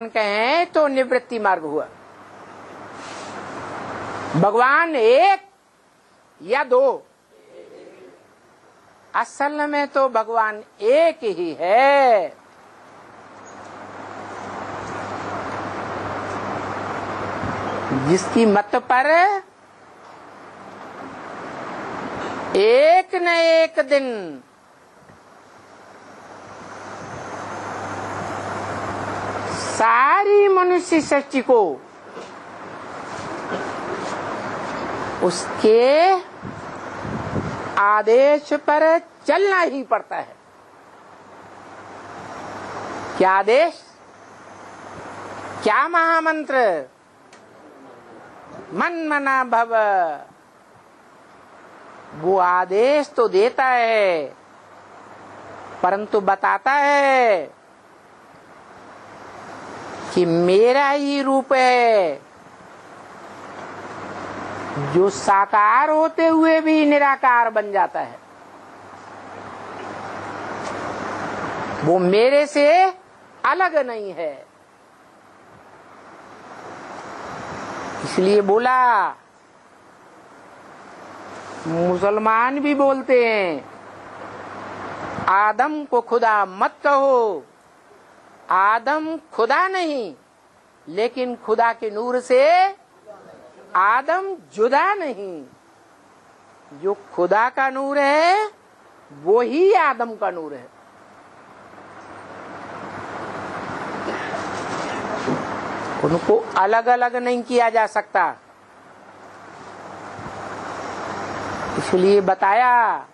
कहें तो निवृत्ति मार्ग हुआ। भगवान एक या दो? असल में तो भगवान एक ही है। जिसकी मत पर एक न एक दिन सारी मनुष्य सृष्टि को उसके आदेश पर चलना ही पड़ता है। क्या आदेश, क्या महामंत्र? मन मना भव। वो आदेश तो देता है परंतु बताता है कि मेरा ही रूप है जो साकार होते हुए भी निराकार बन जाता है। वो मेरे से अलग नहीं है। इसलिए बोला, मुसलमान भी बोलते हैं आदम को खुदा मत कहो। आदम खुदा नहीं, लेकिन खुदा के नूर से आदम जुदा नहीं। जो खुदा का नूर है वो ही आदम का नूर है। उनको अलग अलग नहीं किया जा सकता। इसलिए बताया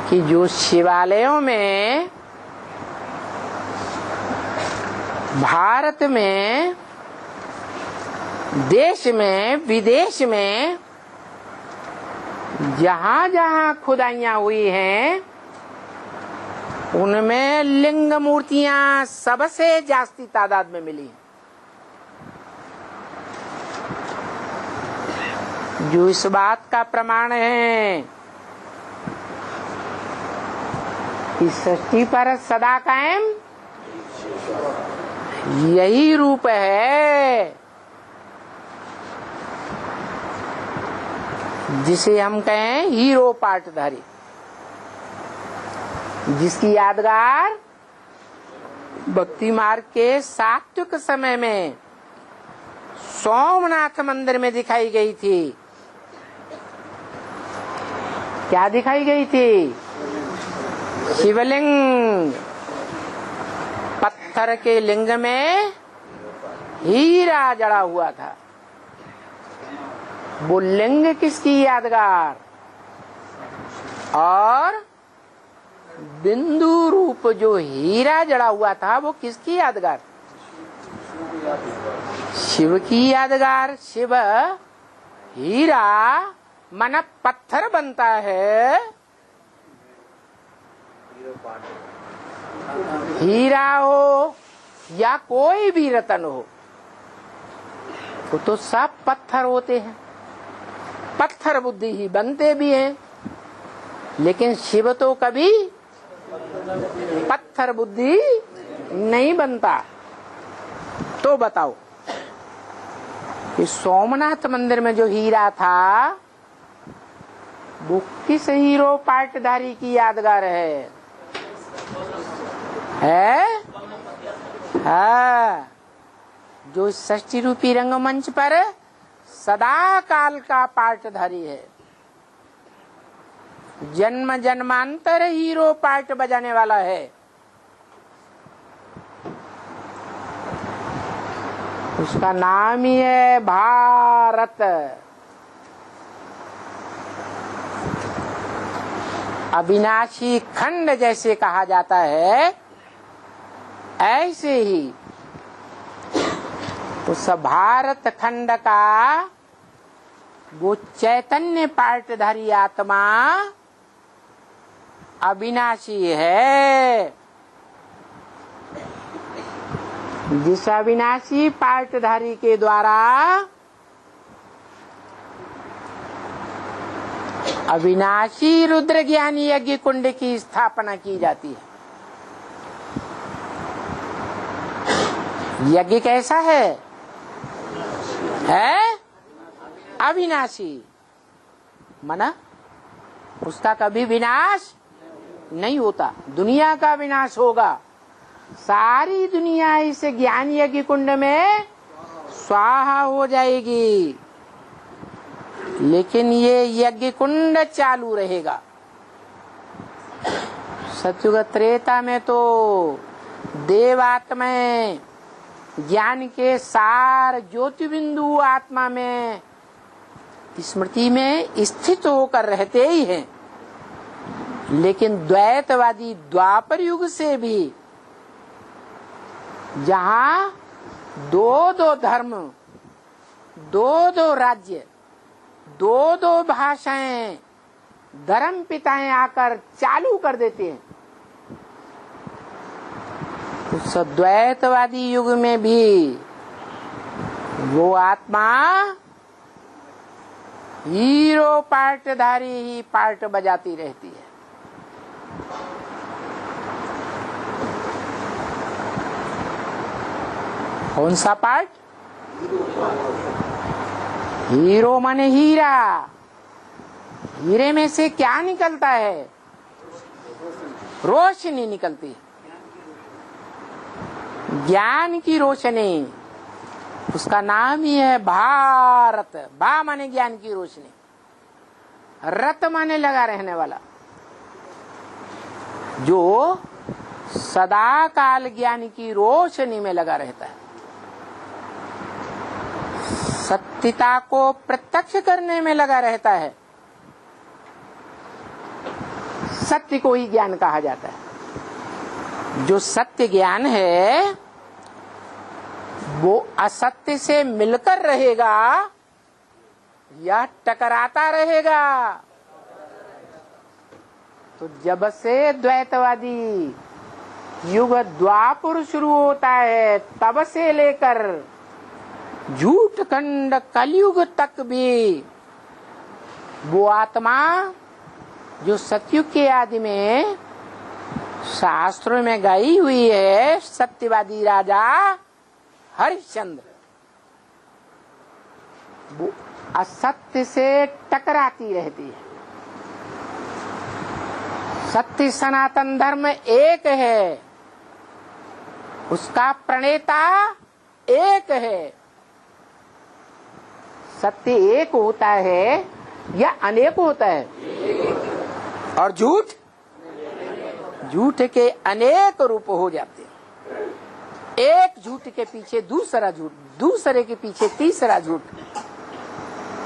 कि जो शिवालयों में, भारत में, देश में, विदेश में जहाँ जहाँ खुदाइयाँ हुई हैं उनमें लिंग मूर्तियां सबसे जास्ती तादाद में मिली। जो इस बात का प्रमाण है कि सृष्टि पर सदा कायम यही रूप है जिसे हम कहें हीरो पाटधारी, जिसकी यादगार भक्ति मार्ग के सात्विक समय में सोमनाथ मंदिर में दिखाई गई थी। क्या दिखाई गई थी? शिवलिंग। पत्थर के लिंग में हीरा जड़ा हुआ था। वो लिंग किसकी यादगार? और बिंदु रूप जो हीरा जड़ा हुआ था वो किसकी यादगार? शिव की यादगार। शिव हीरा मन पत्थर बनता है। हीरा हो या कोई भी रतन हो, वो तो सब पत्थर होते हैं। पत्थर बुद्धि ही बनते भी हैं, लेकिन शिव तो कभी पत्थर बुद्धि नहीं बनता। तो बताओ कि सोमनाथ मंदिर में जो हीरा था वो किस हीरो पाटधारी की यादगार है? हाँ, जो षष्ठी रूपी रंगमंच पर सदा काल का पाटधारी है। जन्म जन्मांतर हीरो पार्ट बजाने वाला है। उसका नाम ही है भारत। अविनाशी खंड जैसे कहा जाता है, ऐसे ही उस भारत खंड का वो चैतन्य पार्टधारी आत्मा अविनाशी है। जिस अविनाशी पार्टधारी के द्वारा अविनाशी रुद्र ज्ञान यज्ञ कुंड की स्थापना की जाती है। यज्ञ कैसा है? अविनाशी, मना उसका कभी विनाश नहीं होता। दुनिया का विनाश होगा, सारी दुनिया इस ज्ञान यज्ञ कुंड में स्वाहा हो जाएगी, लेकिन ये यज्ञ कुंड चालू रहेगा। सतयुग त्रेता में तो देवात्माएं ज्ञान के सार ज्योति बिंदु आत्मा में स्मृति में स्थित होकर रहते ही हैं, लेकिन द्वैतवादी द्वापर युग से भी जहाँ दो दो धर्म, दो दो राज्य, दो दो भाषाएं, धर्म पिताएं आकर चालू कर देते हैं, उस द्वैतवादी युग में भी वो आत्मा हीरो पार्टधारी ही पार्ट बजाती रहती है। कौन सा पार्ट? हीरो माने हीरा। हीरे में से क्या निकलता है? रोशनी निकलती है, ज्ञान की रोशनी। उसका नाम ही है भारत। भा माने ज्ञान की रोशनी, रत माने लगा रहने वाला, जो सदा काल ज्ञान की रोशनी में लगा रहता है। सत्यता को प्रत्यक्ष करने में लगा रहता है। सत्य को ही ज्ञान कहा जाता है। जो सत्य ज्ञान है वो असत्य से मिलकर रहेगा या टकराता रहेगा। तो जब से द्वैतवादी युग द्वापर शुरू होता है, तब से लेकर झूठ खंड कलयुग तक भी वो आत्मा जो सतयुग के आदि में शास्त्रों में गई हुई है, सत्यवादी राजा हरिश्चंद्र, वो असत्य से टकराती रहती है। सत्य सनातन धर्म एक है, उसका प्रणेता एक है। सत्य एक होता है या अनेक होता है? और झूठ, झूठ के अनेक रूप हो जाते हैं। एक झूठ के पीछे दूसरा झूठ, दूसरे के पीछे तीसरा झूठ।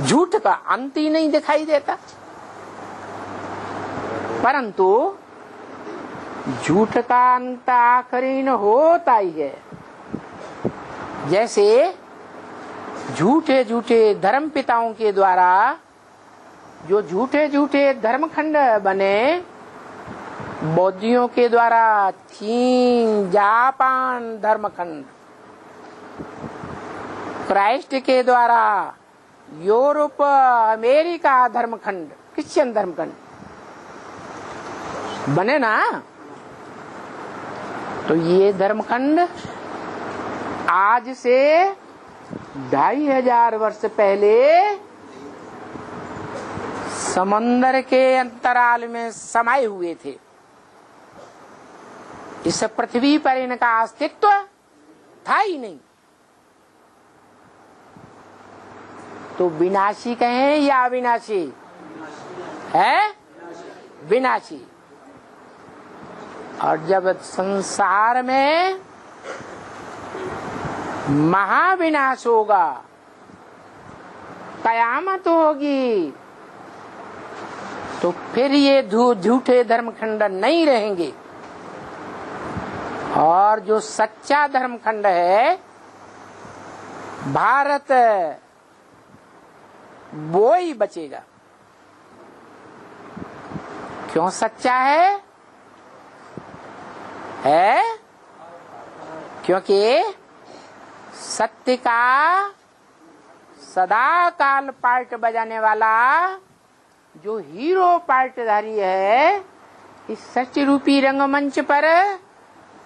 झूठ का अंत ही नहीं दिखाई देता। परंतु झूठ का अंत आखिरी होता ही है। जैसे झूठे झूठे धर्म पिताओं के द्वारा जो झूठे झूठे धर्मखंड बने, बौद्धियों के द्वारा चीन जापान धर्मखंड, क्राइस्ट के द्वारा यूरोप अमेरिका धर्मखंड, क्रिश्चियन धर्मखंड बने ना। तो ये धर्मखंड आज से 2500 वर्ष पहले समंदर के अंतराल में समाये हुए थे। इस पृथ्वी पर इनका अस्तित्व था ही नहीं। तो विनाशी कहें या अविनाशी है? विनाशी। और जब संसार में महाविनाश होगा, कयामत होगी, तो फिर ये झूठे धर्मखंड नहीं रहेंगे। और जो सच्चा धर्मखंड है भारत, वो ही बचेगा। क्यों सच्चा है? क्योंकि सत्य का सदा काल पार्ट बजाने वाला जो हीरो पार्टधारी है इस सच रूपी रंगमंच पर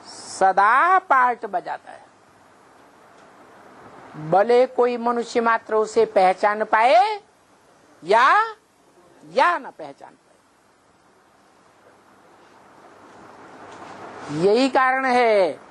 सदा पार्ट बजाता है, भले कोई मनुष्य मात्र उसे पहचान पाए या न पहचान पाए। यही कारण है